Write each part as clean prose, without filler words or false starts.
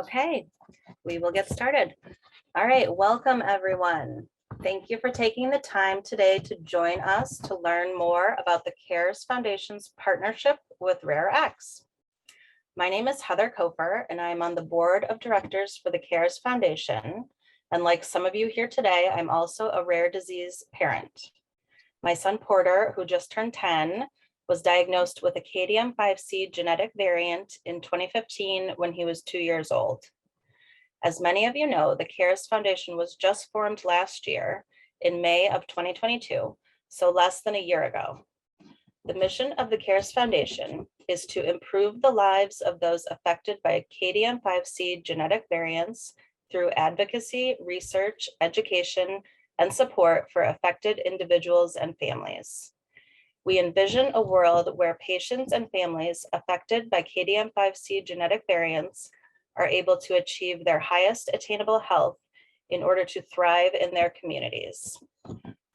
Okay, we will get started. All right, welcome everyone. Thank you for taking the time today to join us to learn more about the KARES Foundation's partnership with RareX. My name is Heather Kofer, and I'm on the board of directors for the KARES Foundation. And like some of you here today, I'm also a rare disease parent. My son Porter, who just turned 10, was diagnosed with a KDM5C genetic variant in 2015 when he was 2 years old. As many of you know, the KARES Foundation was just formed last year in May of 2022, so less than a year ago. The mission of the KARES Foundation is to improve the lives of those affected by KDM5C genetic variants through advocacy, research, education, and support for affected individuals and families. We envision a world where patients and families affected by KDM5C genetic variants are able to achieve their highest attainable health in order to thrive in their communities.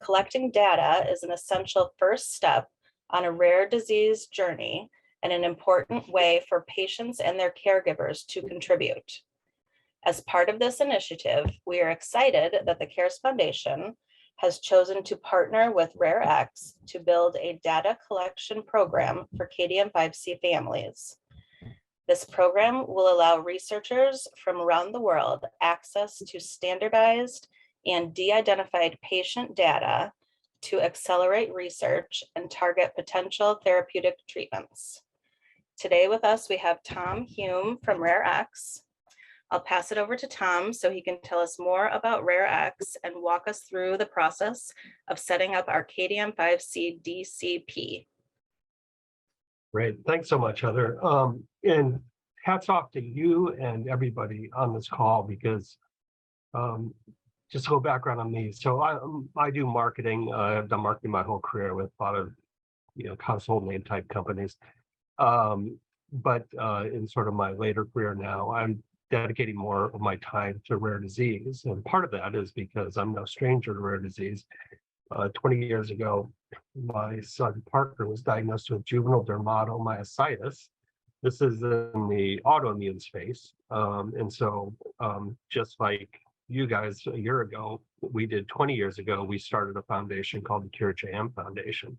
Collecting data is an essential first step on a rare disease journey and an important way for patients and their caregivers to contribute. As part of this initiative, we are excited that the KARES Foundation has chosen to partner with RareX to build a data collection program for KDM5C families. This program will allow researchers from around the world access to standardized and de-identified patient data to accelerate research and target potential therapeutic treatments. Today with us, we have Tom Hume from RareX. I'll pass it over to Tom so he can tell us more about RareX and walk us through the process of setting up our KDM5C DCP. Great, thanks so much, Heather. And hats off to you and everybody on this call because just a little background on me. So I do marketing. I've done marketing my whole career with a lot of household name type companies. But in sort of my later career now, I'm dedicating more of my time to rare disease. And part of that is because I'm no stranger to rare disease. 20 years ago, my son Parker was diagnosed with juvenile dermatomyositis. This is in the autoimmune space. And so just like you guys a year ago, we did 20 years ago, we started a foundation called the KARES Foundation.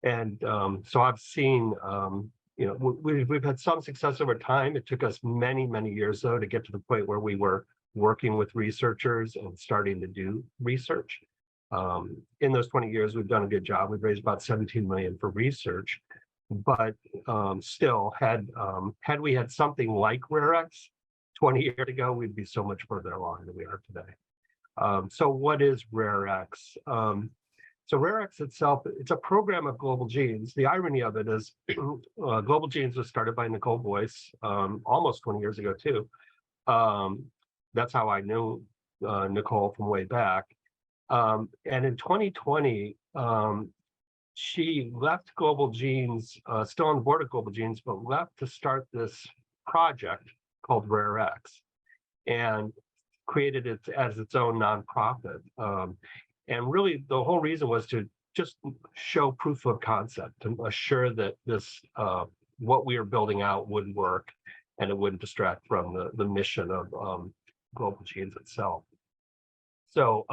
And so I've seen we've had some success over time. It took us many, many years, though, to get to the point where we were working with researchers and starting to do research. In those 20 years, we've done a good job. We've raised about 17 million for research, but still, had we had something like RareX 20 years ago, we'd be so much further along than we are today. So what is RareX? So RareX itself, it's a program of Global Genes. The irony of it is Global Genes was started by Nicole Boyce almost 20 years ago too. That's how I knew Nicole from way back. And in 2020, she left Global Genes, still on board of Global Genes, but left to start this project called RareX and created it as its own nonprofit. And really, the whole reason was to just show proof of concept and assure that this, what we are building out would work and it wouldn't distract from the mission of Global Genes itself. So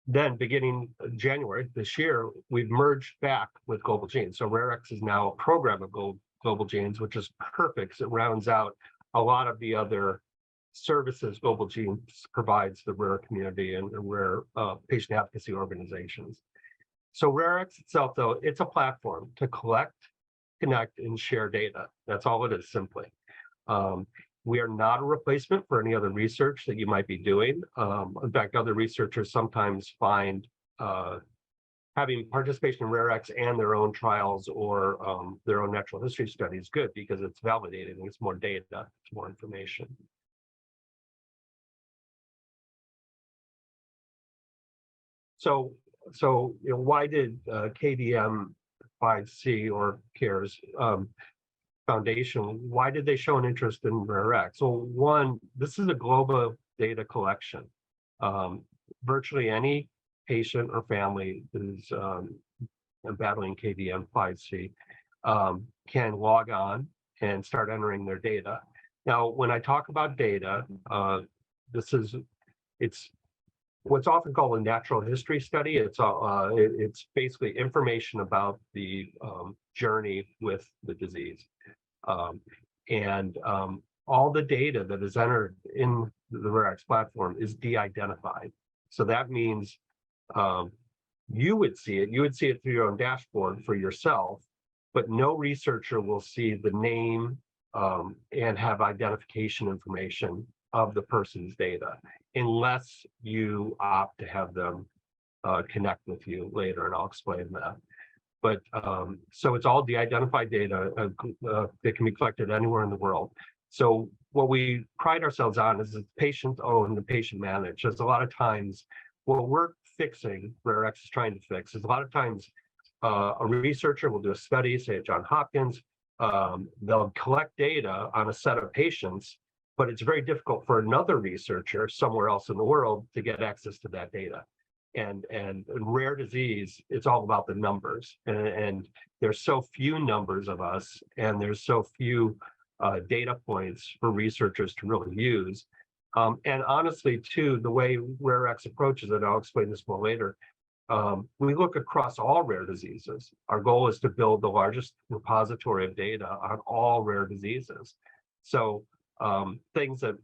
then beginning January this year, we've merged back with Global Genes. So RareX is now a program of Global Genes, which is perfect because it rounds out a lot of the other services Global Genes provides the rare community and rare patient advocacy organizations. So RareX itself, though, it's a platform to collect, connect, and share data. That's all it is, simply. We are not a replacement for any other research that you might be doing. In fact, other researchers sometimes find having participation in RareX and their own trials or their own natural history studies good because it's validating, it's more data, it's more information. So why did KDM5C or KARES Foundation, why did they show an interest in RareX? Well, one, this is a global data collection. Virtually any patient or family who's battling KDM5C can log on and start entering their data. Now, when I talk about data, it's what's often called a natural history study. It's basically information about the journey with the disease. Um, and all the data that is entered in the RareX platform is de-identified. So that means you would see it through your own dashboard for yourself, but no researcher will see the name and have identification information of the person's data unless you opt to have them connect with you later, and I'll explain that. But so it's all de-identified data that can be collected anywhere in the world. So what we pride ourselves on is it's patient owned and patient managed. There's a lot of times what we're fixing, RareX is trying to fix, is a lot of times a researcher will do a study, say at Johns Hopkins, they'll collect data on a set of patients, but it's very difficult for another researcher somewhere else in the world to get access to that data. And in rare disease, it's all about the numbers, and there's so few numbers of us, and there's so few data points for researchers to really use. And honestly, too, the way RareX approaches it, I'll explain this more later, we look across all rare diseases. Our goal is to build the largest repository of data on all rare diseases. So things that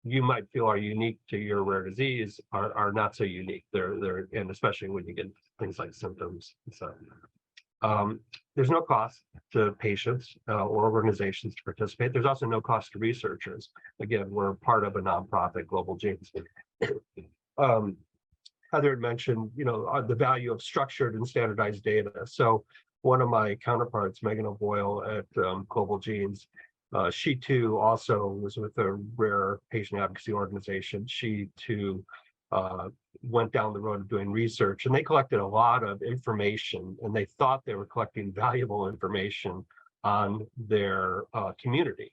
you might feel are unique to your rare disease are not so unique. They're and especially when you get things like symptoms. So there's no cost to patients or organizations to participate. There's also no cost to researchers. Again, we're part of a nonprofit, Global Genes. Heather had mentioned, the value of structured and standardized data. So one of my counterparts, Megan O'Boyle at Global Genes, she too also was with a rare patient advocacy organization. She too went down the road of doing research, and they collected a lot of information, and they thought they were collecting valuable information on their community.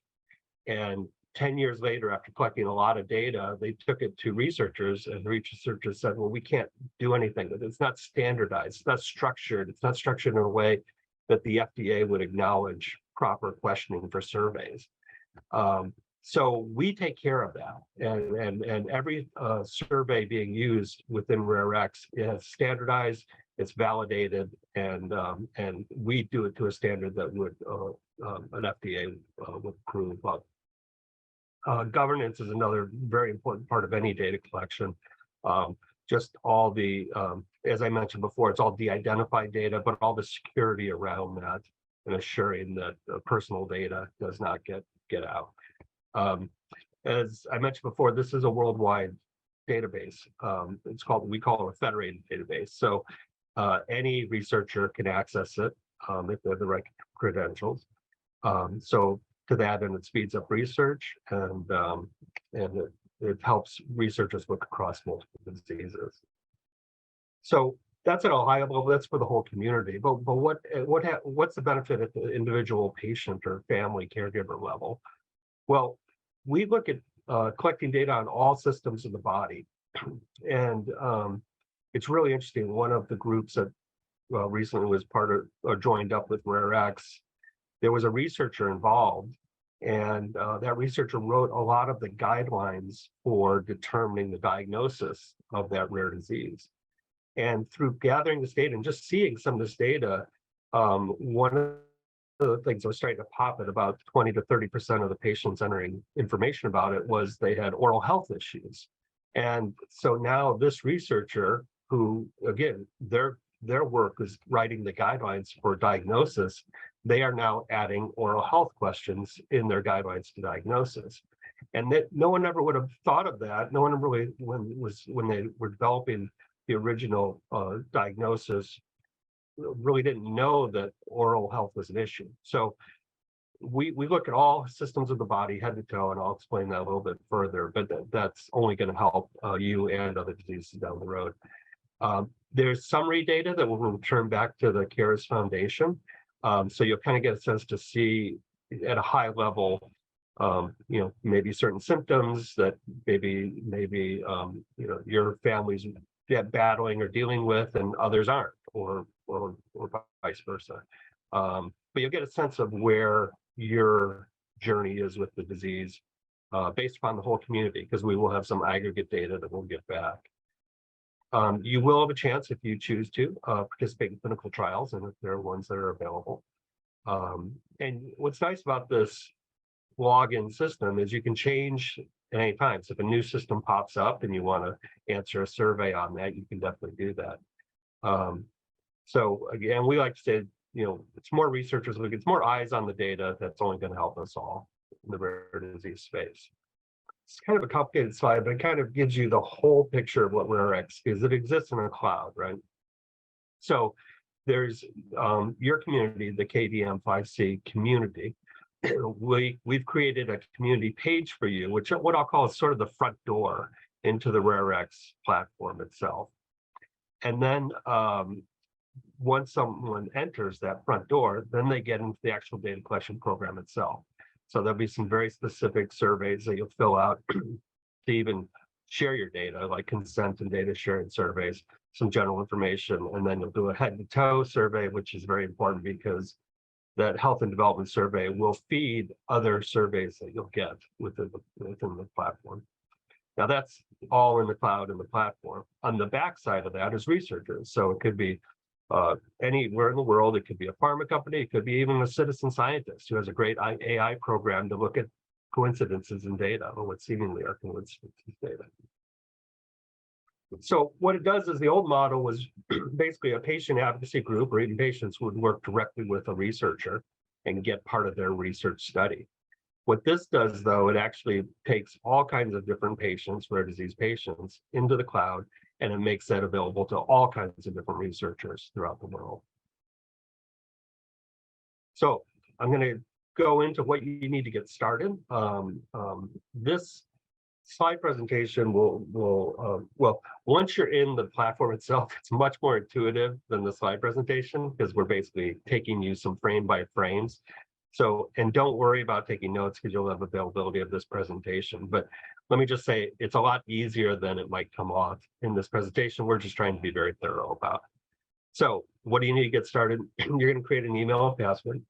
And 10 years later, after collecting a lot of data, they took it to researchers, and the researchers said, well, we can't do anything with it. It's not standardized, it's not structured. It's not structured in a way that the FDA would acknowledge proper questioning for surveys. So we take care of that. And every survey being used within RareX is standardized, it's validated, and we do it to a standard that would an FDA would approve of. Governance is another very important part of any data collection. Just all the, as I mentioned before, it's all de-identified data, but all the security around that and assuring that personal data does not get out. As I mentioned before, this is a worldwide database. We call it a federated database. So any researcher can access it if they have the right credentials. So to that, and it speeds up research, and it helps researchers look across multiple diseases. So that's at a high level. That's for the whole community. But what's the benefit at the individual patient or family caregiver level? Well, we look at collecting data on all systems of the body, and it's really interesting. One of the groups that recently was part of or joined up with RareX, there was a researcher involved, and that researcher wrote a lot of the guidelines for determining the diagnosis of that rare disease. And through gathering this data and just seeing some of this data, one of the things that was starting to pop at about 20 to 30% of the patients entering information about it was they had oral health issues. And so now this researcher, who again, their work is writing the guidelines for diagnosis, they are now adding oral health questions in their guidelines to diagnosis. And that no one ever would have thought of that. No one really, when they were developing the original diagnosis, really didn't know that oral health was an issue. So we look at all systems of the body, head to toe, and I'll explain that a little bit further, but that's only going to help you and other diseases down the road. There's summary data that will return back to the KARES Foundation. So you'll kind of get a sense to see at a high level, maybe certain symptoms that maybe your family's battling or dealing with, and others aren't, or vice versa. But you'll get a sense of where your journey is with the disease based upon the whole community, because we will have some aggregate data that we'll get back. You will have a chance, if you choose to, participate in clinical trials, and if there are ones that are available. And what's nice about this login system is you can change at any time. So if a new system pops up and you want to answer a survey on that, you can definitely do that. So again, we like to say, it's more researchers, it's more eyes on the data. That's only going to help us all in the rare disease space. It's kind of a complicated slide, but it kind of gives you the whole picture of what RareX is. It exists in a cloud, right? So there's your community, the KDM5C community. We've created a community page for you, which what I'll call is sort of the front door into the RareX platform itself. And then once someone enters that front door, then they get into the actual data collection program itself. So there'll be some very specific surveys that you'll fill out to even share your data, like consent and data sharing surveys, some general information, and then you'll do a head to toe survey, which is very important because that health and development survey will feed other surveys that you'll get within the platform. Now that's all in the cloud and the platform. On the backside of that is researchers. So it could be anywhere in the world. It could be a pharma company. It could be even a citizen scientist who has a great AI program to look at coincidences in data, or what seemingly are coincidences in data. So what it does is, the old model was basically a patient advocacy group, or even patients would work directly with a researcher and get part of their research study. What this does, though, it actually takes all kinds of different patients, rare disease patients, into the cloud, and it makes that available to all kinds of different researchers throughout the world. So I'm going to go into what you need to get started. This slide presentation will well, once you're in the platform itself, it's much more intuitive than the slide presentation, because we're basically taking you some frame by frames. So, and don't worry about taking notes, because you'll have availability of this presentation. But let me just say, it's a lot easier than it might come off in this presentation. We're just trying to be very thorough about it. So what do you need to get started? You're going to create an email and password.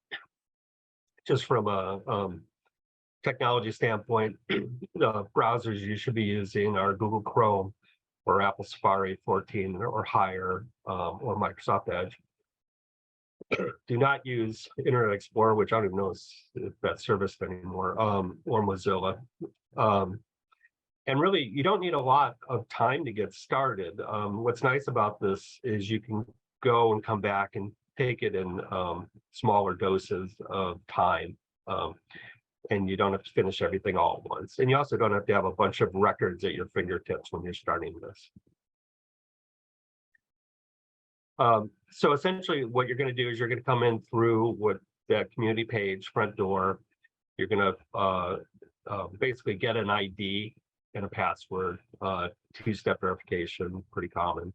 Just from a technology standpoint, the browsers you should be using are Google Chrome or Apple Safari 14 or higher, or Microsoft Edge. Do not use Internet Explorer, which I don't even know if that's serviced anymore, or Mozilla. And really, you don't need a lot of time to get started. What's nice about this is you can go and come back and take it in smaller doses of time. And you don't have to finish everything all at once. And you also don't have to have a bunch of records at your fingertips when you're starting this. So essentially what you're going to do is you're going to come in through that community page, front door. You're going to basically get an ID and a password, two-step verification, pretty common.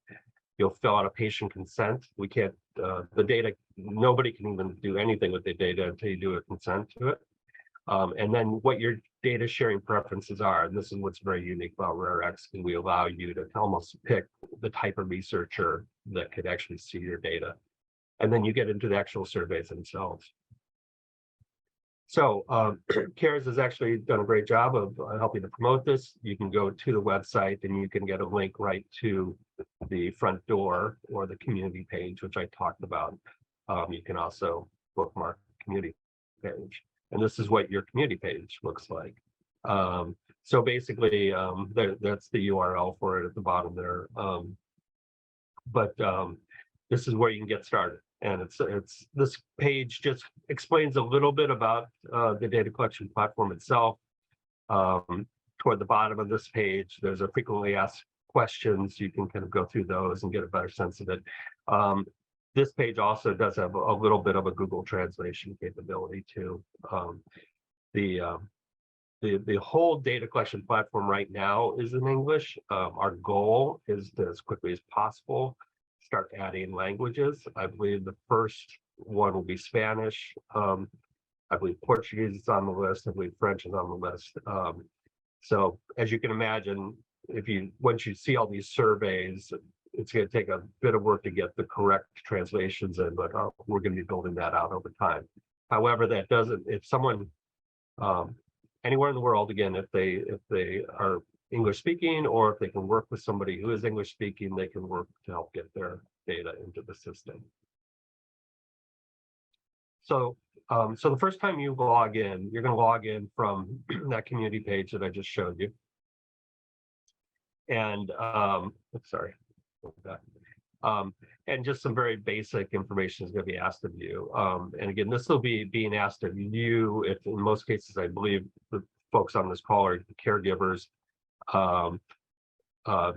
You'll fill out a patient consent. We can't, the data, nobody can even do anything with the data until you do a consent to it. And then what your data sharing preferences are, and this is what's very unique about RareX, and we allow you to almost pick the type of researcher that could actually see your data. And then you get into the actual surveys themselves. So KARES has actually done a great job of helping to promote this. You can go to the website and you can get a link right to the front door or the community page, which I talked about. You can also bookmark the community page. And this is what your community page looks like. So basically, that's the URL for it at the bottom there. This is where you can get started. And it's this page just explains a little bit about the data collection platform itself. Toward the bottom of this page, there's a frequently asked questions. You can kind of go through those and get a better sense of it. This page also does have a little bit of a Google translation capability too. The whole data collection platform right now is in English. Our goal is to, as quickly as possible, start adding languages. I believe the first one will be Spanish. I believe Portuguese is on the list. I believe French is on the list. So as you can imagine, once you see all these surveys, it's going to take a bit of work to get the correct translations in, but we're going to be building that out over time. However, that doesn't, if someone anywhere in the world, again, if they are English speaking, or if they can work with somebody who is English speaking, they can work to help get their data into the system. So, so the first time you log in, you're going to log in from that community page that I just showed you. And sorry, and just some very basic information is going to be asked of you. And again, this will be being asked of you. If in most cases, I believe the folks on this call are caregivers.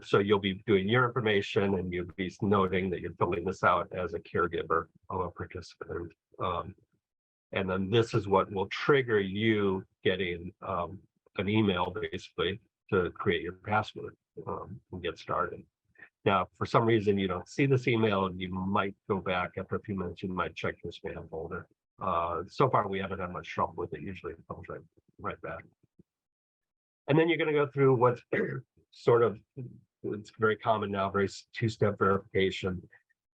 So you'll be doing your information, and you'll be noting that you're filling this out as a caregiver of a participant. And then this is what will trigger you getting an email, basically, to create your password and get started. Now, for some reason you don't see this email, and you might go back after a few minutes, you might check your spam folder. So far, we haven't had much trouble with it. Usually it comes right back. And then you're going to go through what's sort of, it's very common now, very two-step verification.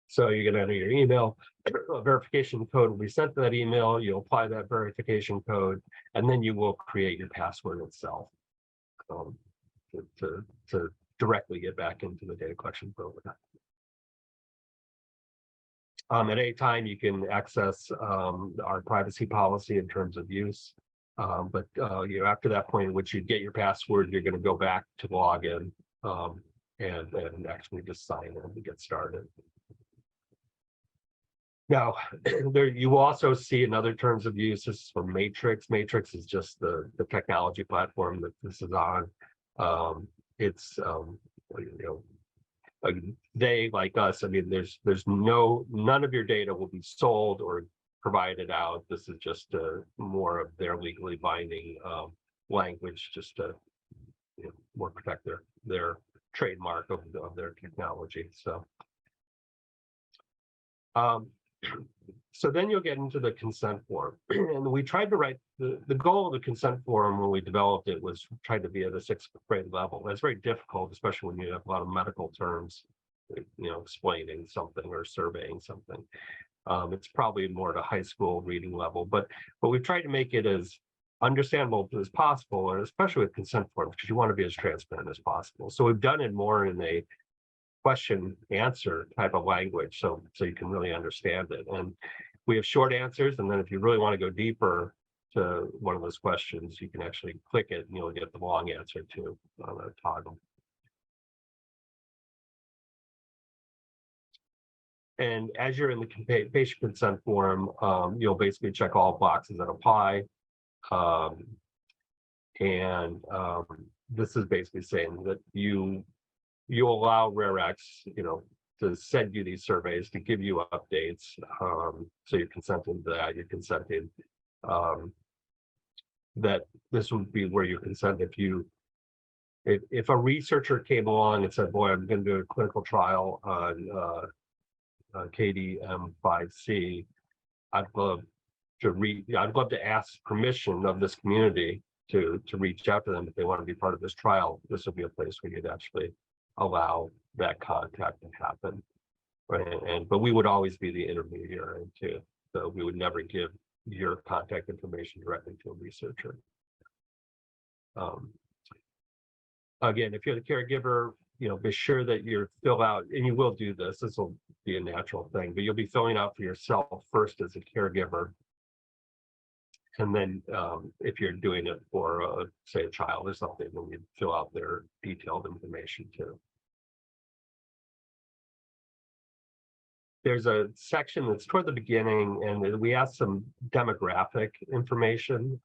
So you're going to enter your email, a verification code will be sent to that email, you'll apply that verification code, and then you will create your password itself to directly get back into the data collection program. At any time, you can access our privacy policy in terms of use. But after that point in which you get your password, you're going to go back to log in and actually just sign in to get started. Now, there you will also see another terms of use. This is for Matrix. Matrix is just the technology platform that this is on. It's they, like us, I mean, there's none of your data will be sold or provided out. This is just more of their legally binding language, just to more protect their trademark of their technology. So so then you'll get into the consent form. And we tried to write, the goal of the consent form when we developed it was tried to be at a 6th grade level. That's very difficult, especially when you have a lot of medical terms, explaining something or surveying something. It's probably more at a high school reading level, but we've tried to make it as understandable as possible, and especially with consent forms, because you want to be as transparent as possible. So we've done it more in a question answer type of language, so you can really understand it. And we have short answers, and then if you really want to go deeper to one of those questions, you can actually click it and you'll get the long answer too on a toggle. And as you're in the patient consent form, you'll basically check all boxes that apply. This is basically saying that you allow RareX, to send you these surveys, to give you updates. So you're consenting to that. You're consenting that this would be where you consent if a researcher came along and said, boy, I'm going to do a clinical trial on KDM5C, I'd love to ask permission of this community to reach out to them if they want to be part of this trial. This would be a place where you'd actually allow that contact to happen, right? But we would always be the intermediary too, so we would never give your contact information directly to a researcher. Again, if you're the caregiver, be sure that you fill out, and you will do this. This will be a natural thing, but you'll be filling out for yourself first as a caregiver, and then if you're doing it for, say, a child or something, then you fill out their detailed information too. There's a section that's toward the beginning, and we ask some demographic information.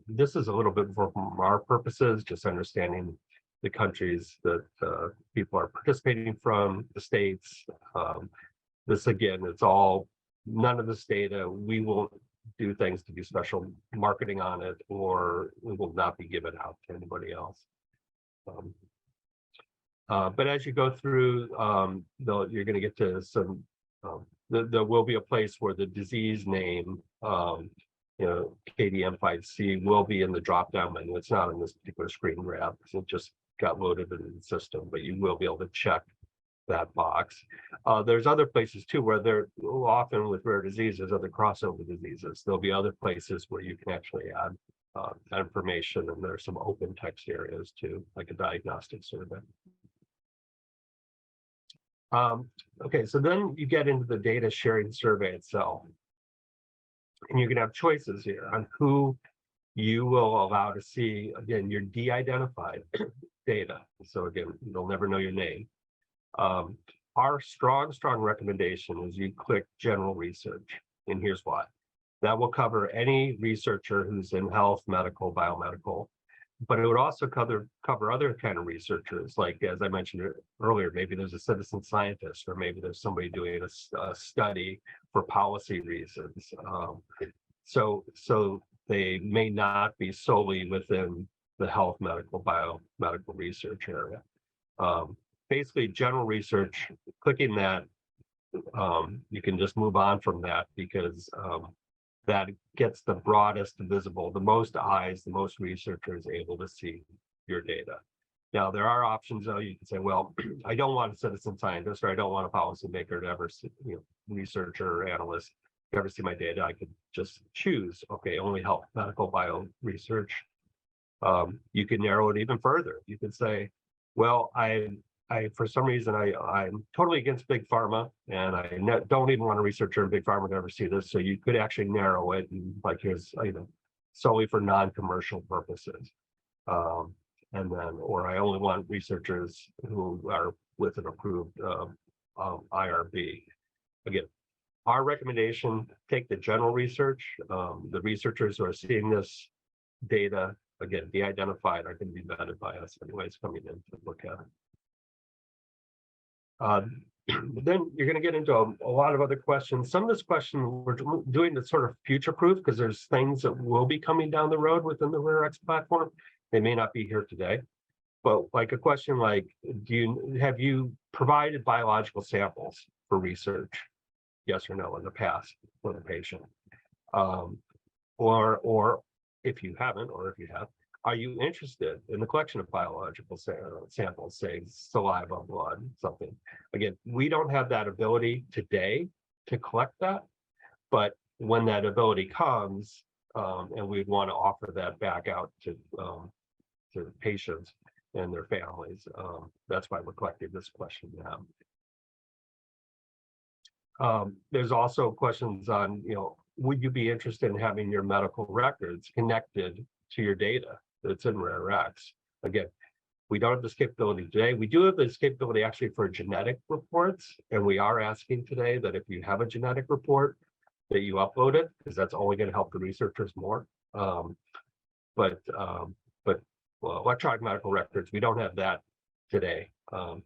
This is a little bit more from our purposes, just understanding the countries that people are participating from, the states. This, again, it's all, none of this data, we won't do things to do special marketing on it, or it will not be given out to anybody else. But as you go through, you're going to get to some, there will be a place where the disease name, KDM5C, will be in the drop-down menu. It's not in this particular screen grab because it just got loaded into the system, but you will be able to check that box. There's other places too where there often with rare diseases, other crossover diseases, there'll be other places where you can actually add that information, and there's some open text areas too, like a diagnostic survey. Okay, so then you get into the data sharing survey itself, and you can have choices here on who you will allow to see, again, your de-identified data. So again, they'll never know your name. Our strong recommendation is you click general research, and here's why. That will cover any researcher who's in health, medical, biomedical, but it would also cover other kind of researchers, like, as I mentioned earlier, maybe there's a citizen scientist, or maybe there's somebody doing a study for policy reasons. So they may not be solely within the health, medical, biomedical research area. Basically, general research, clicking that, you can just move on from that, because that gets the broadest visible, the most eyes, the most researchers able to see your data. Now, there are options, though. You can say, well, I don't want a citizen scientist, or I don't want a policymaker to ever see, researcher or analyst to ever see my data. I could just choose, okay, only health, medical, bio research. You can narrow it even further. You could say, well, I for some reason, I'm totally against big pharma, and I don't even want a researcher in big pharma to ever see this. So you could actually narrow it, and like, here's, solely for non-commercial purposes. And then, or I only want researchers who are with an approved IRB. Again, our recommendation, take the general research. The researchers who are seeing this data, again, de-identified, are going to be vetted by us anyways, coming in to look at it. Then you're going to get into a lot of other questions. Some of this question we're doing to sort of future proof, because there's things that will be coming down the road within the RareX platform. They may not be here today, but like a question like, have you provided biological samples for research? Yes or no in the past for the patient? Or if you haven't, or if you have, are you interested in the collection of biological samples, say saliva, blood, something? Again, we don't have that ability today to collect that, but when that ability comes, and we'd want to offer that back out to patients and their families, that's why we're collecting this question now. There's also questions on, would you be interested in having your medical records connected to your data that's in RareX? Again, we don't have this capability today. We do have this capability actually for genetic reports, and we are asking today that if you have a genetic report, that you upload it, because that's only going to help the researchers more. But well, electronic medical records, we don't have that today. And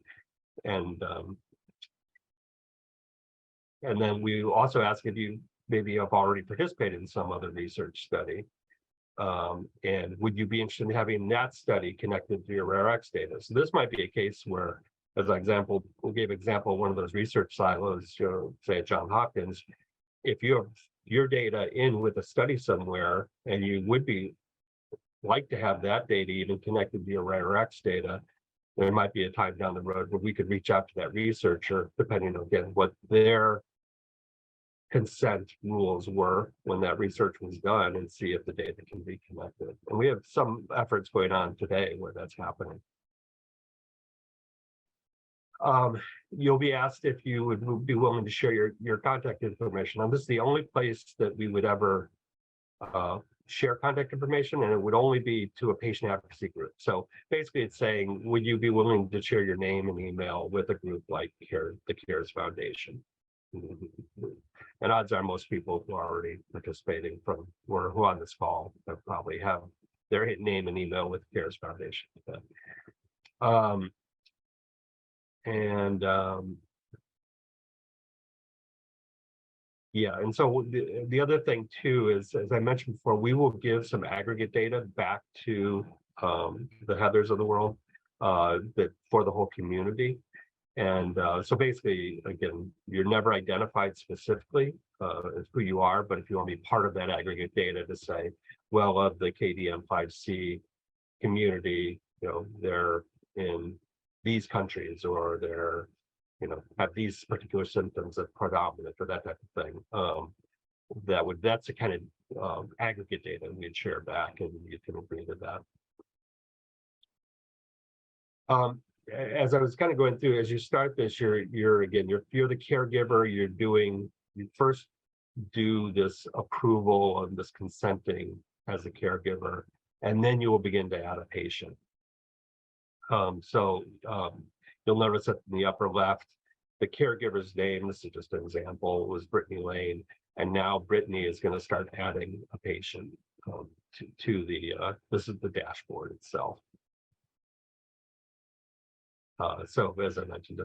then we also ask if you maybe have already participated in some other research study. And would you be interested in having that study connected to your RareX data? So this might be a case where, as an example, we'll give example of one of those research silos, say at Johns Hopkins. If you have your data in with a study somewhere, and you would like to have that data even connected to your RareX data, there might be a time down the road where we could reach out to that researcher, depending on, again, what their consent rules were when that research was done, and see if the data can be connected. And we have some efforts going on today where that's happening. You'll be asked if you would be willing to share your contact information. And this is the only place that we would ever share contact information, and it would only be to a patient advocacy group. So basically it's saying, would you be willing to share your name and email with a group like the KARES Foundation? And odds are most people who are already participating who are on this call probably have their name and email with the KARES Foundation. Yeah, and so the other thing too is, as I mentioned before, we will give some aggregate data back to the Heathers of the world that for the whole community. And so basically, again, you're never identified specifically as who you are, but if you want to be part of that aggregate data to say, well, of the KDM5C community, they're in these countries, or they're, have these particular symptoms that predominant, or that type of thing. that's the kind of aggregate data we'd share back, and you can agree to that. As I was kind of going through, as you start this, you're the caregiver. You first do this approval and this consenting as a caregiver, and then you will begin to add a patient. You'll notice that in the upper left, the caregiver's name, this is just an example, was Brittany Lane, and now Brittany is going to start adding a patient to the, this is the dashboard itself. So as I mentioned,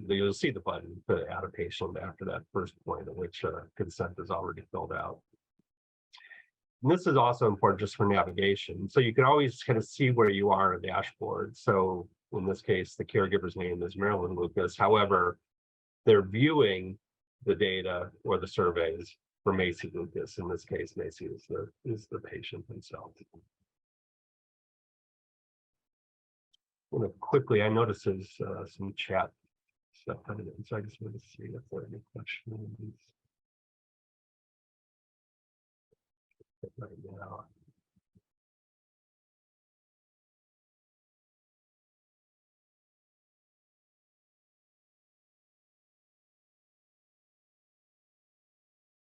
you'll see the button to add a patient after that first point at which consent is already filled out. And this is also important just for navigation. So you can always kind of see where you are in the dashboard. So in this case, the caregiver's name is Marilyn Lucas. However, they're viewing the data or the surveys for Macy Lucas. In this case, Macy is the patient himself. Quickly, I noticed there's some chat stuff coming in, so I just want to see if there are any questions right now.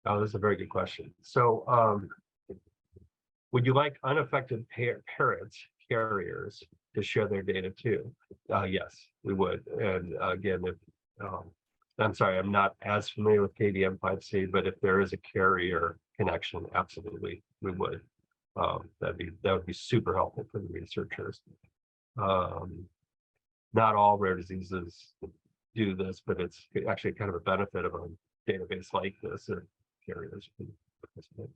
Oh, this is a very good question. So, would you like unaffected parents, carriers, to share their data too? Yes, we would. And again, if I'm sorry, I'm not as familiar with KDM5C, but if there is a carrier connection, absolutely, we would. That would be super helpful for the researchers. Not all rare diseases do this, but it's actually kind of a benefit of a database like this if carriers can participate.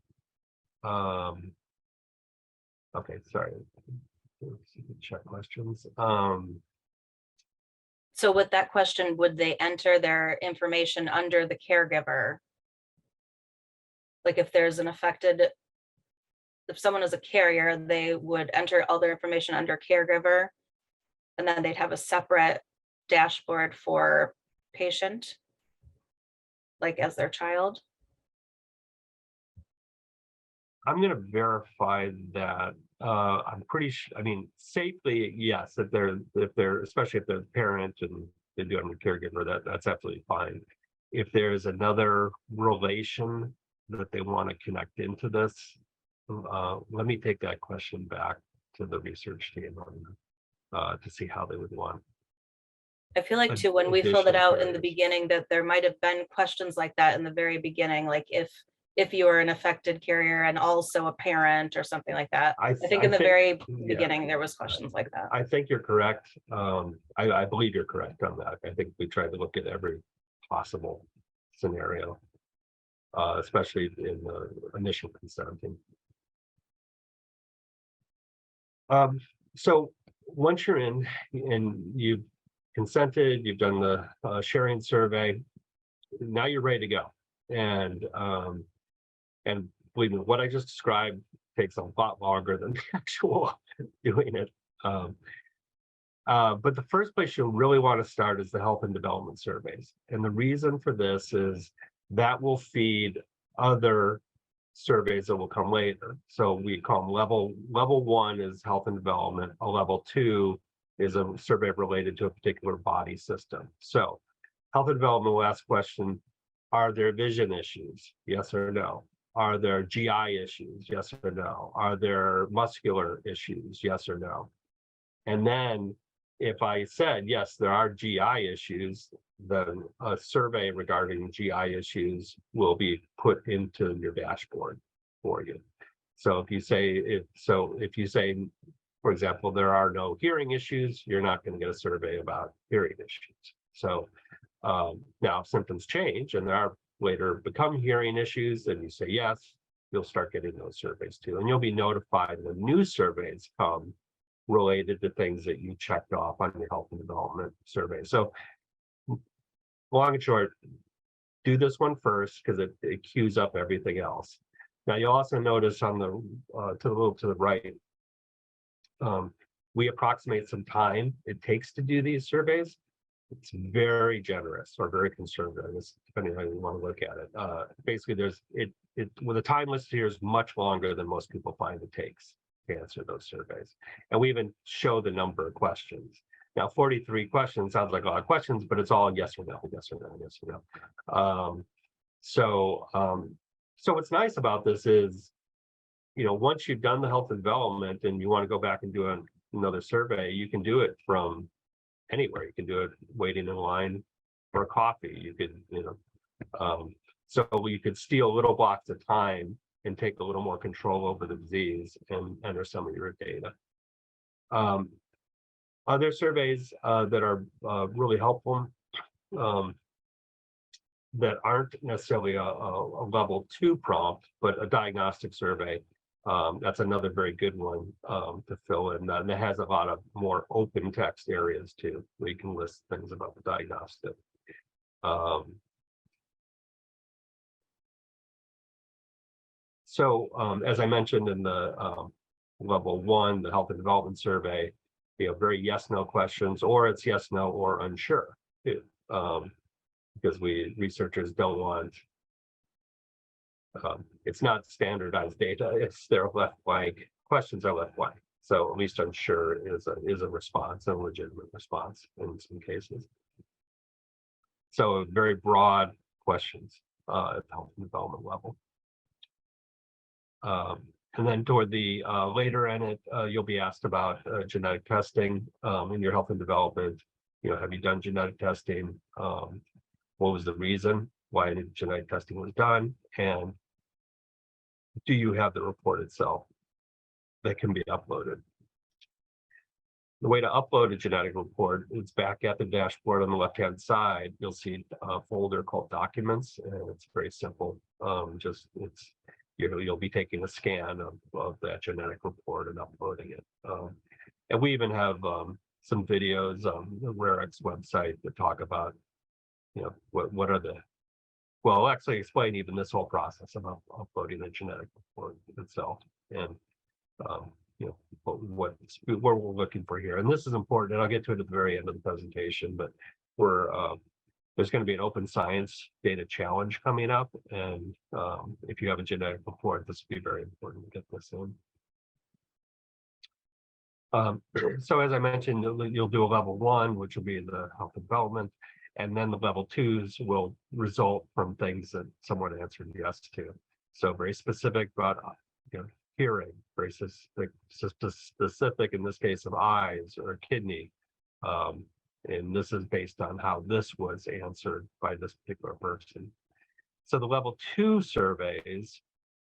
Okay, sorry. Check questions. So with that question, would they enter their information under the caregiver? Like if there's an affected, if someone is a carrier, they would enter all their information under caregiver, and then they'd have a separate dashboard for patient, like as their child. I'm going to verify that. I'm pretty sure. I mean, safely, yes. If they're especially if they're the parent and they do it under caregiver, that's absolutely fine. If there's another relation that they want to connect into this, let me take that question back to the research team to see how they would want. I feel like too, when we filled it out in the beginning, that there might have been questions like that in the very beginning, like if you were an affected carrier and also a parent or something like that. I think in the very beginning, there was questions like that. I think you're correct. I believe you're correct on that. I think we tried to look at every possible scenario, especially in the initial consenting. So once you're in and you've consented, you've done the sharing survey, now you're ready to go. And believe me, what I just described takes a lot longer than the actual doing it. But the first place you'll really want to start is the health and development surveys. And the reason for this is that will feed other surveys that will come later. So we call them level 1 is health and development. A level 2 is a survey related to a particular body system. So health and development will ask question, are there vision issues? Yes or no? Are there GI issues? Yes or no? Are there muscular issues? Yes or no? And then if I said, yes, there are GI issues, then a survey regarding GI issues will be put into your dashboard for you. So if you say, for example, there are no hearing issues, you're not going to get a survey about hearing issues. So now if symptoms change and there are later become hearing issues, and you say yes, you'll start getting those surveys too. And you'll be notified when new surveys come related to things that you checked off on your health and development survey. So long and short, do this one first because it queues up everything else. Now you'll also notice on the to the right, we approximate some time it takes to do these surveys. It's very generous or very conservative, depending on how you want to look at it. Basically, well, the time list here is much longer than most people find it takes to answer those surveys. And we even show the number of questions. Now, 43 questions sounds like a lot of questions, but it's all yes or no, yes or no, yes or no. So what's nice about this is, once you've done the health and development and you want to go back and do another survey, you can do it from anywhere. You can do it waiting in line for a coffee. You could, so you could steal little blocks of time and take a little more control over the disease and enter some of your data. Other surveys that are really helpful that aren't necessarily a level 2 prompt, but a diagnostic survey. That's another very good one to fill in. And it has a lot of more open text areas too, where you can list things about the diagnostic. As I mentioned in the level 1, the health and development survey, very yes/no questions, or it's yes, no, or unsure. Because researchers don't want, it's not standardized data, they're left blank, questions are left blank. So at least unsure is a response, a legitimate response in some cases. So very broad questions at the health and development level. And then toward the later in it, you'll be asked about genetic testing in your health and development. Have you done genetic testing? What was the reason why genetic testing was done? And do you have the report itself that can be uploaded? The way to upload a genetic report is back at the dashboard on the left-hand side. You'll see a folder called Documents, and it's very simple. You'll be taking a scan of that genetic report and uploading it. And we even have some videos on the RareX website that talk about, what are well, I'll actually explain even this whole process of uploading the genetic report itself, and what we're looking for here. And this is important, and I'll get to it at the very end of the presentation, but there's going to be an open science data challenge coming up, and if you have a genetic report, this will be very important to get this in. So as I mentioned, you'll do a level 1, which will be the health and development, and then the level 2s will result from things that someone answered yes to. So very specific about hearing, very specific in this case of eyes or kidney. And this is based on how this was answered by this particular person. So the level 2 surveys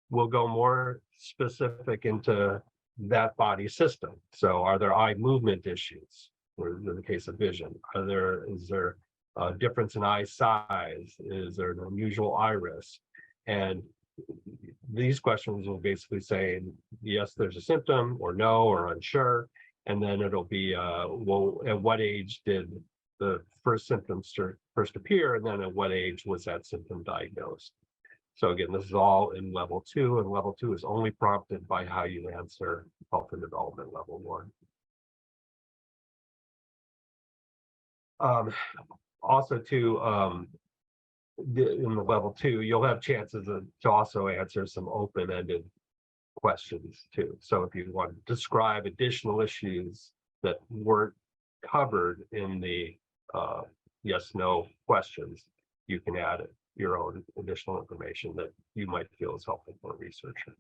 will go more specific into that body system. So are there eye movement issues, or in the case of vision? Is there a difference in eye size? Is there an unusual iris? And these questions will basically say, yes, there's a symptom, or no, or unsure. And then it'll be, well, at what age did the first symptoms first appear? And then at what age was that symptom diagnosed? So again, this is all in level 2, and level 2 is only prompted by how you answer health and development level 1. Also too, in the level 2, you'll have chances to also answer some open-ended questions too. So if you want to describe additional issues that weren't covered in the yes/no questions, you can add your own additional information that you might feel is helpful for a researcher.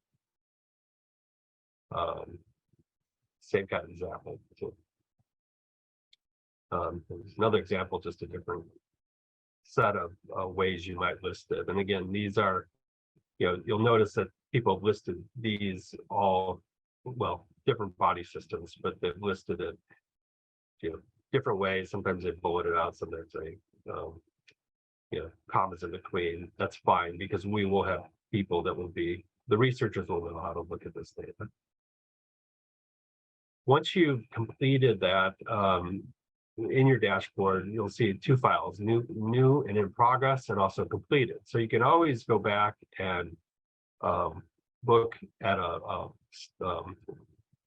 Same kind of example too. There's another example, just a different set of ways you might list it. And again, these are, you'll notice that people have listed these all, well, different body systems, but they've listed it, different ways. Sometimes they bullet it out, sometimes they, commas in between. That's fine, because we will have people that will be, the researchers will know how to look at this data. Once you've completed that, in your dashboard, you'll see 2 files, new and in progress, and also completed. So you can always go back and look at a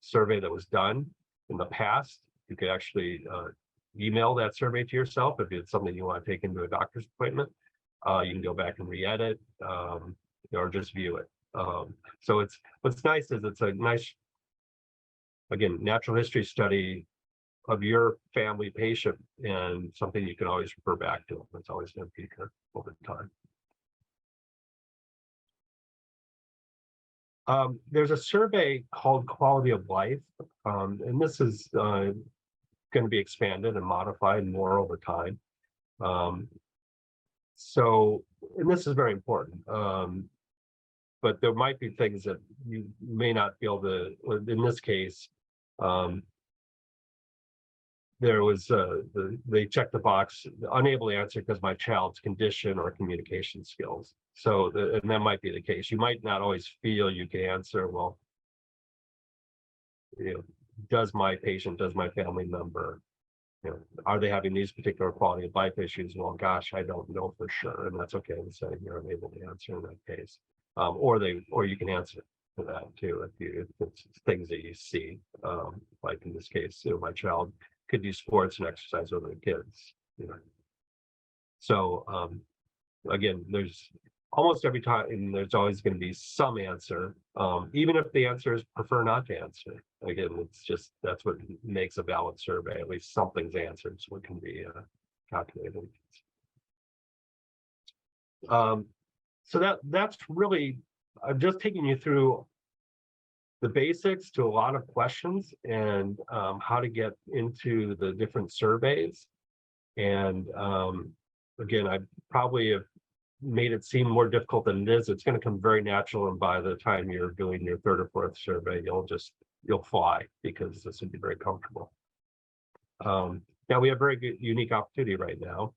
survey that was done in the past. You could actually email that survey to yourself if it's something you want to take into a doctor's appointment. You can go back and re-edit or just view it. So it's what's nice is it's a nice, again, natural history study of your family patient and something you can always refer back to. It's always going to be there over time. There's a survey called Quality of Life, and this is going to be expanded and modified more over time. So, and this is very important, but there might be things that you may not be able to, in this case, there was, they checked the box, unable to answer because my child's condition or communication skills. So, and that might be the case. You might not always feel you can answer, well, does my patient, does my family member, are they having these particular quality of life issues? Well, gosh, I don't know for sure, and that's okay to say you're unable to answer in that case, or you can answer to that too if it's things that you see, like in this case, my child could do sports and exercise with their kids. So again, there's almost every time, and there's always going to be some answer, even if the answers prefer not to answer. Again, it's just, that's what makes a valid survey. At least something's answered, so it can be calculated. So that's really, I'm just taking you through the basics to a lot of questions and how to get into the different surveys. And again, I probably have made it seem more difficult than it is. It's going to come very natural, and by the time you're doing your third or fourth survey, you'll fly, because this would be very comfortable. Now we have a very good, unique opportunity right now,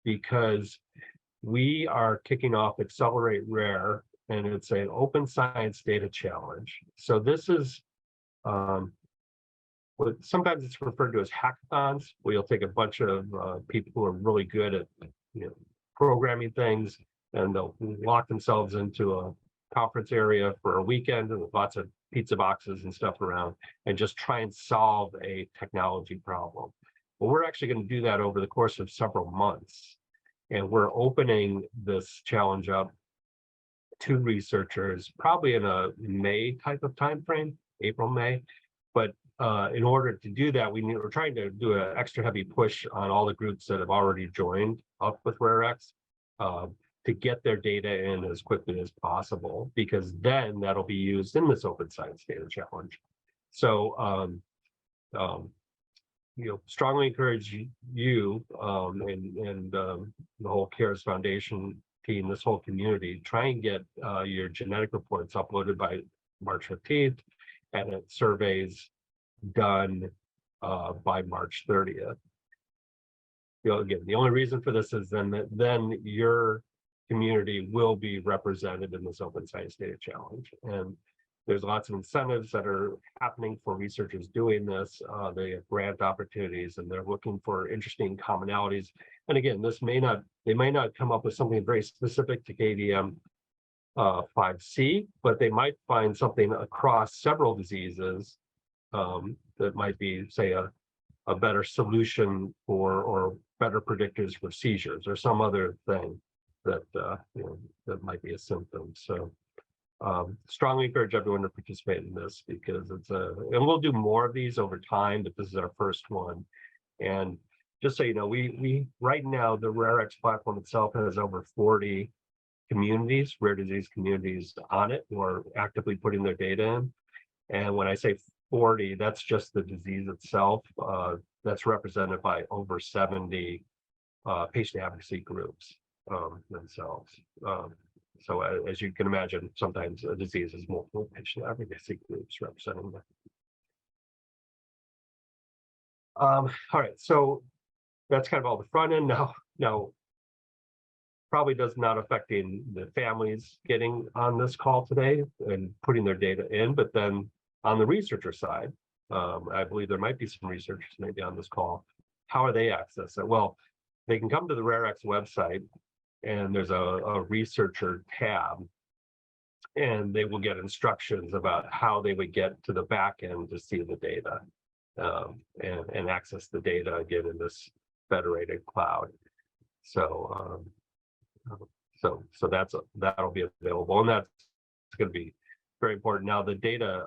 because we are kicking off Accelerate Rare, and it's an open science data challenge. So this is sometimes it's referred to as hackathons, where you'll take a bunch of people who are really good at programming things, and they'll lock themselves into a conference area for a weekend with lots of pizza boxes and stuff around, and just try and solve a technology problem. Well, we're actually going to do that over the course of several months, and we're opening this challenge up to researchers probably in a May type of time frame, April, May. But in order to do that, we're trying to do an extra heavy push on all the groups that have already joined up with RareX to get their data in as quickly as possible, because then that'll be used in this open science data challenge. So strongly encourage you and the whole KARES Foundation team, this whole community, try and get your genetic reports uploaded by March 15th, and surveys done by March 30th. Again, the only reason for this is then your community will be represented in this open science data challenge, and there's lots of incentives that are happening for researchers doing this. They have grant opportunities, and they're looking for interesting commonalities. And again, they may not come up with something very specific to KDM5C, but they might find something across several diseases that might be, say, a better solution or better predictors for seizures, or some other thing that that might be a symptom. So strongly encourage everyone to participate in this, because and we'll do more of these over time, but this is our first one. And just so you know, we right now, the RareX platform itself has over 40 communities, rare disease communities on it, who are actively putting their data in. And when I say 40, that's just the disease itself. That's represented by over 70 patient advocacy groups themselves. So as you can imagine, sometimes a disease has multiple patient advocacy groups representing that. All right, so that's kind of all the front end. Now, probably does not affecting the families getting on this call today and putting their data in, but then on the researcher side, I believe there might be some researchers maybe on this call. How are they access it? Well, they can come to the RareX website, and there's a researcher tab, and they will get instructions about how they would get to the back end to see the data. and access the data again in this federated cloud. So that'll be available, and that's going to be very important. Now the data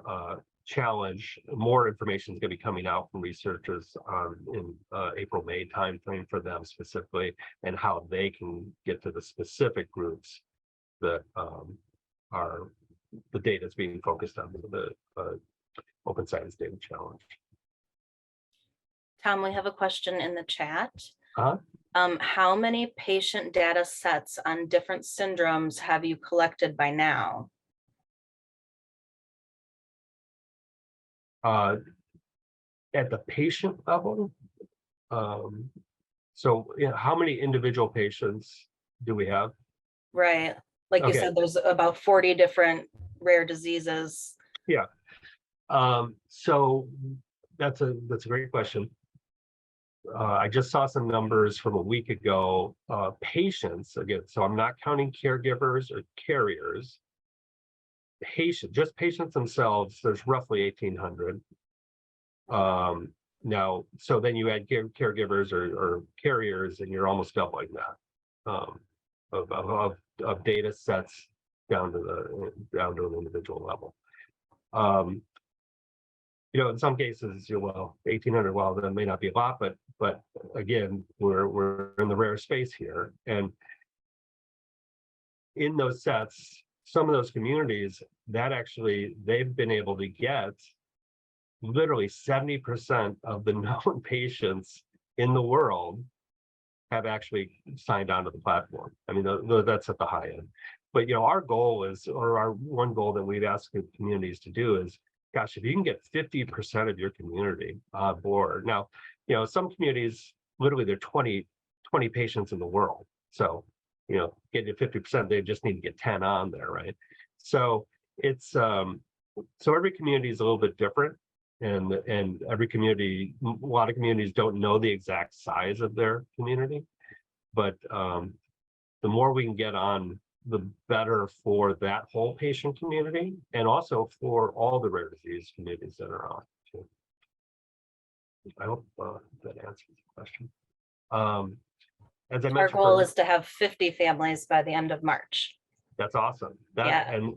challenge, more information is going to be coming out from researchers in April-May timeframe for them specifically, and how they can get to the specific groups that are the data is being focused on the Open Science Data Challenge. Tom, we have a question in the chat. Uh-huh. How many patient data sets on different syndromes have you collected by now? At the patient level, so how many individual patients do we have? Right. Like you Okay. said, there's about 40 different rare diseases. Yeah. So that's a great question. I just saw some numbers from a week ago. Patients, again, so I'm not counting caregivers or carriers. Just patients themselves, there's roughly 1,800. Now, so then you add caregivers or carriers, and you're almost doubling that of data sets down to an individual level. In some cases, well, 1,800, well, that may not be a lot, but again, we're in the rare space here, and in those sets, some of those communities that actually they've been able to get literally 70% of the known patients in the world have actually signed on to the platform. I mean, that's at the high end. But our goal is, or our one goal that we've asked the communities to do is, gosh, if you can get 50% of your community on board. Now, some communities, literally there are 20 patients in the world. So, getting to 50%, they just need to get 10 on there, right? So it's, so every community is a little bit different. And every community, a lot of communities don't know the exact size of their community, but the more we can get on, the better for that whole patient community, and also for all the rare disease communities that are on too. I hope that answers the question. As I mentioned, our goal is to have 50 families by the end of March. That's awesome. Yeah. And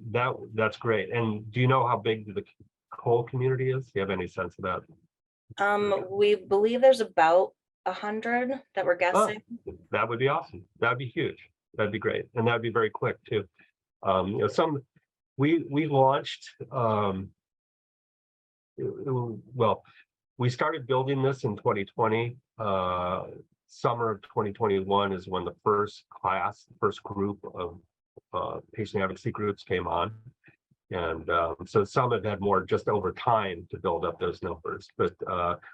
that's great. And do you know how big the whole community is? Do you have any sense of that? We believe there's about 100 that we're guessing. Oh, that would be awesome. That'd be huge. That'd be great, and that'd be very quick too. We launched. Well, we started building this in 2020. Summer of 2021 is when the first group of patient advocacy groups came on. And so some have had more just over time to build up those numbers, but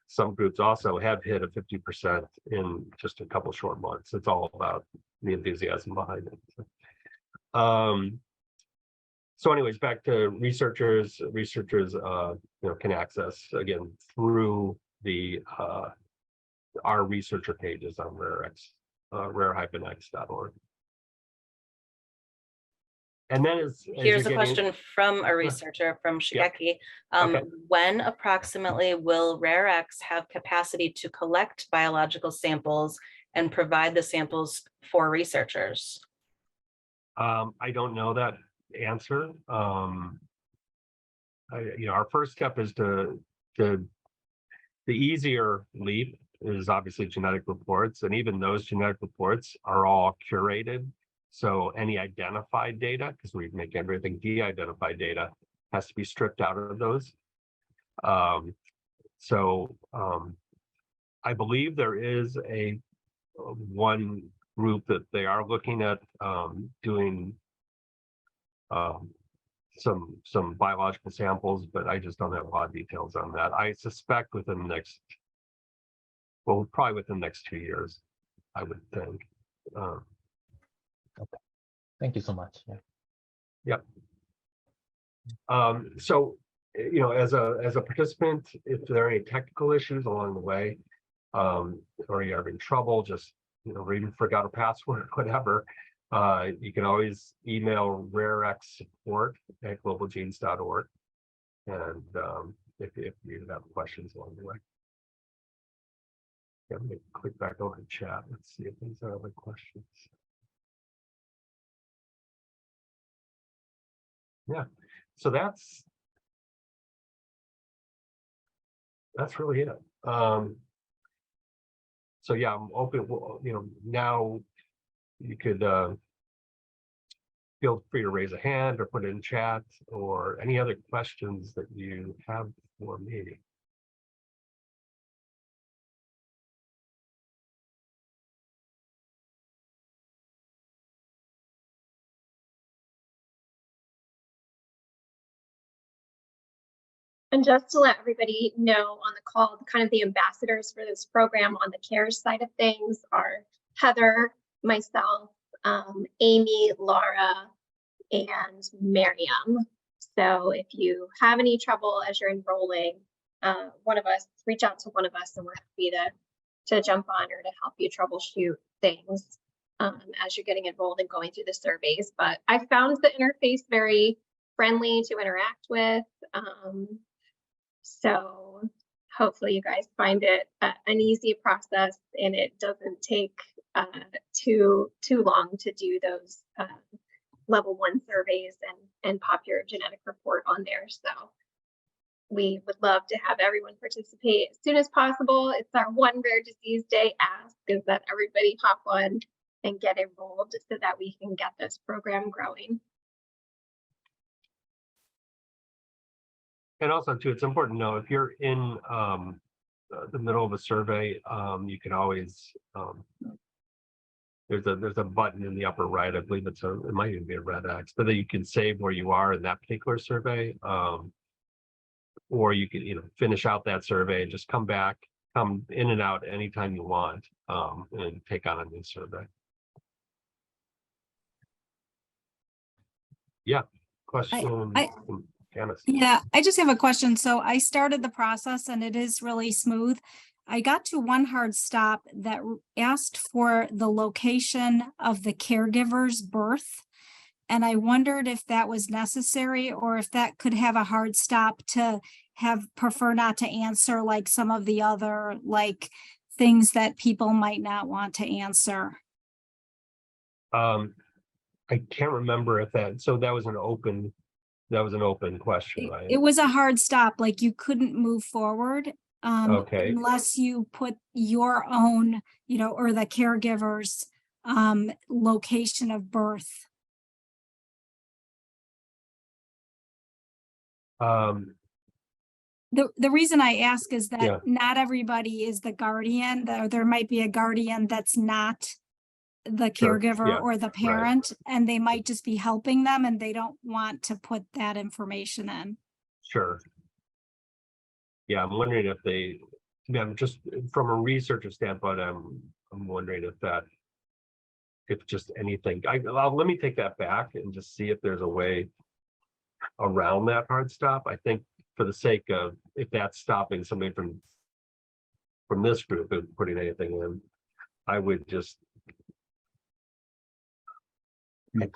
some groups also have hit a 50% in just a couple short months. It's all about the enthusiasm behind it. So anyways, back to researchers. Researchers can access again through the our researcher pages on rare-x.org. And then here's a question from a researcher from Shigeki. Okay. When approximately will RareX have capacity to collect biological samples and provide the samples for researchers? I don't know that answer. Our first step is the easier leap is obviously genetic reports, and even those genetic reports are all curated. So any identified data, because we make everything de-identified data, has to be stripped out of those. I believe there is one group that they are looking at doing some biological samples, but I just don't have a lot of details on that. I suspect probably within the next 2 years, I would think. Okay. Thank you so much. Yeah. So, as a participant, if there are any technical issues along the way, or you're having trouble, just or even forgot a password, whatever, you can always email rarexsupport@globalgenes.org, and if you have questions along the way. Let me click back over to chat. Let's see if these are other questions. Yeah, so that's really it. So yeah, I'm open. Now you could feel free to raise a hand or put it in chat or any other questions that you have for me. And just to let everybody know on the call, kind of the ambassadors for this program on the CARES side of things are Heather, myself, Amy, Laura, and Miriam. So if you have any trouble as you're enrolling, one of us, reach out to one of us and we're happy to jump on or to help you troubleshoot things as you're getting enrolled and going through the surveys. But I found the interface very friendly to interact with. So hopefully you guys find it an easy process and it doesn't take too long to do those level 1 surveys and pop your genetic report on there. So we would love to have everyone participate as soon as possible. It's our one rare disease day ask is that everybody hop on and get enrolled so that we can get this program growing. And also too, it's important to know if you're in the middle of a survey, you can always there's a button in the upper right. I believe it might even be a red X, but then you can save where you are in that particular survey, or you can finish out that survey and just come in and out anytime you want, and take on a new survey. Yeah, question. Janice. Yeah, I just have a question. So I started the process and it is really smooth. I got to one hard stop that asked for the location of the caregiver's birth. And I wondered if that was necessary or if that could have a hard stop to prefer not to answer like some of the other things that people might not want to answer. I can't remember if that was an open question, right? It was a hard stop, like you couldn't move forward Okay. unless you put your own, or the caregiver's location of birth. The reason I ask is that not everybody is the guardian. There might be a guardian that's not the caregiver or the parent, and they might just be helping them and they don't want to put that information in. Sure. Yeah, I'm wondering if just from a researcher standpoint, I'm wondering if just anything. Let me take that back and just see if there's a way around that hard stop. I think for the sake of if that's stopping somebody from this group and putting anything in, I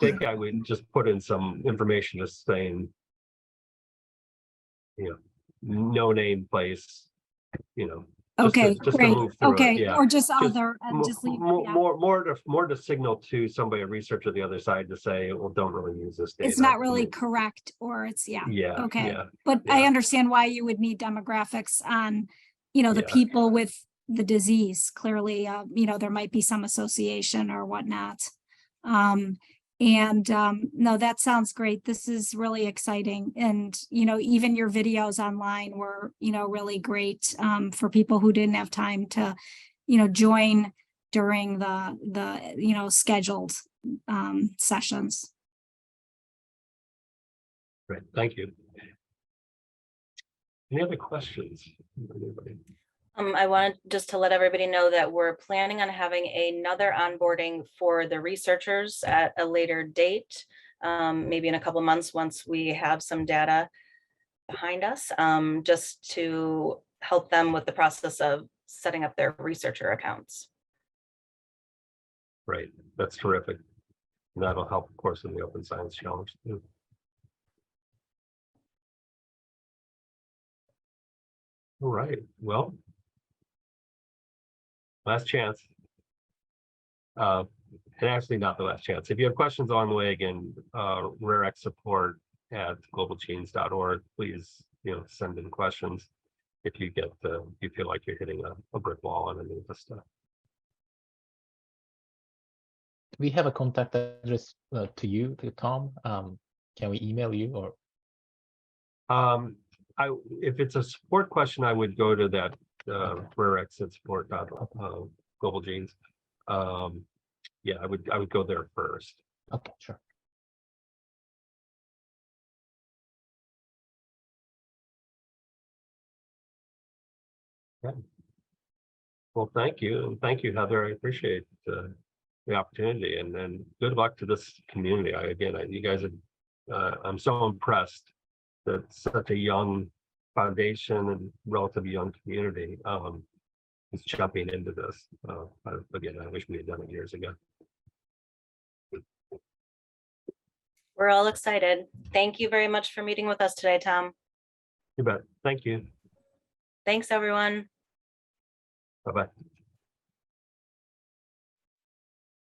think I would just put in some information just saying, no name, place, Okay, just great. to move through Okay, it, yeah. or just other, and just leave. More to signal to somebody, a researcher the other side, to say, well, don't really use this data. It's not really correct, or it's okay. Yeah, but I understand why you would need demographics on, the people with the disease. Clearly, there might be some association or whatnot. No, that sounds great. This is really exciting. And, even your videos online were, really great for people who didn't have time to, join during the scheduled sessions. Great, thank you. Any other questions? Anybody? I wanted just to let everybody know that we're planning on having another onboarding for the researchers at a later date, maybe in a couple months once we have some data behind us, just to help them with the process of setting up their researcher accounts. Right, that's terrific. And that'll help, of course, in the Open Science Challenge too. All right, well, last chance. And actually not the last chance. If you have questions along the way, again, RareX support at globalgenes.org. Please, send in questions if you you feel like you're hitting a brick wall on any of this stuff. We have a contact address to you, to Tom. Can we email you or? If it's a support question, I would go to that RareX at support Global Genes. Yeah, I would go there first. Okay, sure. Well, thank you. And thank you, Heather. I appreciate the opportunity, and then good luck to this community. You guys are, I'm so impressed that such a young foundation and relatively young community is jumping into this. Again, I wish we had done it years ago. We're all excited. Thank you very much for meeting with us today, Tom. You bet. Thank you. Thanks, everyone. Bye-bye.